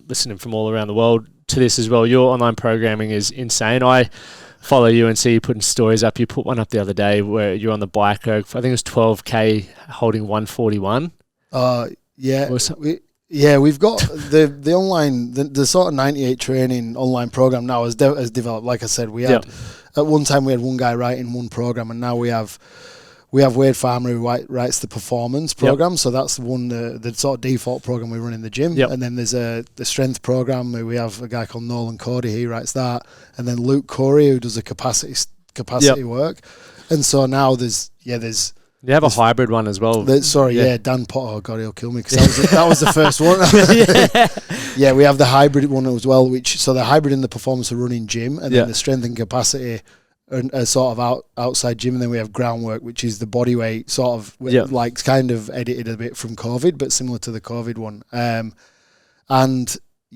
listening from all around the world to this as well. Your online programming is insane. I follow you and see you putting stories up. You put one up the other day where you're on the bike. I think it was 12K holding 141. We've got the online, the sort of 98 training online program now has developed. Like I said, we had at one time we had one guy writing one program, and now we have Wade Farmer who writes the performance program. So that's the sort of default program we run in the gym. And then there's the strength program where we have a guy called Nolan Cody. He writes that, and then Luke Corey who does the capacity work. And so now there's you have a hybrid one as well. Dan Potter. God, he'll kill me because that was the first one. We have the hybrid one as well. So the hybrid and the performance are running gym, and then the strength and capacity are sort of outside gym, and then we have groundwork, which is the body weight sort of like kind of edited a bit from COVID, but similar to the COVID one.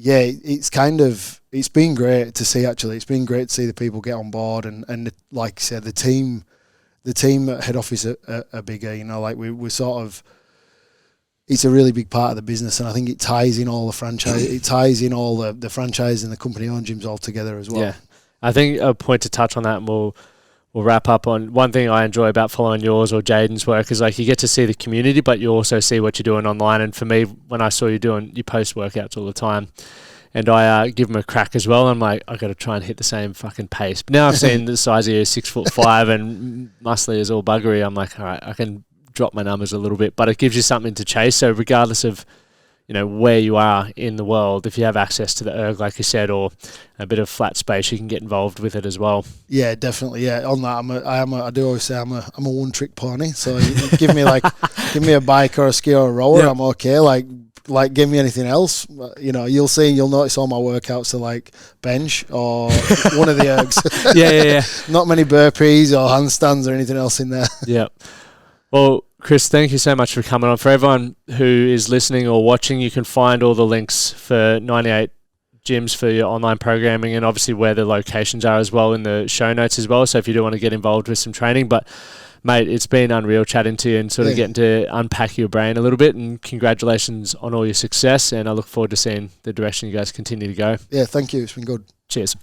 yeah, it's been great to see. Actually, it's been great to see the people get on board, and like I said, the team at head office are bigger. You know, like we're sort of. It's a really big part of the business, and I think it ties in all the franchise. It ties in all the franchise and the company-owned gyms all together as well. Yeah, I think a point to touch on that, and we'll wrap up on one thing I enjoy about following yours or Jaden's work is like you get to see the community, but you also see what you're doing online. And for me, when I saw you post workouts all the time, and I give them a crack as well. I'm like, I got to try and hit the same fucking pace. But now I've seen the size of you, 6'5" and muscly as all buggery. I'm like, all right, I can drop my numbers a little bit, but it gives you something to chase. So regardless of where you are in the world, if you have access to the erg, like you said, or a bit of flat space, you can get involved with it as well. Yeah, definitely. Yeah, on that, I do always say I'm a one-trick pony. So you give me a bike or a ski or a roller, I'm okay. Like give me anything else, you'll notice all my workouts are like bench or one of the ergs. Yeah. Not many burpees or handstands or anything else in there. Yeah. Well, Chris, thank you so much for coming on. For everyone who is listening or watching, you can find all the links for 98 gyms for your online programming and obviously where the locations are as well in the show notes as well. So if you do want to get involved with some training, but mate, it's been unreal chatting to you and sort of getting to unpack your brain a little bit, and congratulations on all your success, and I look forward to seeing the direction you guys continue to go. Yeah, thank you. It's been good. Cheers.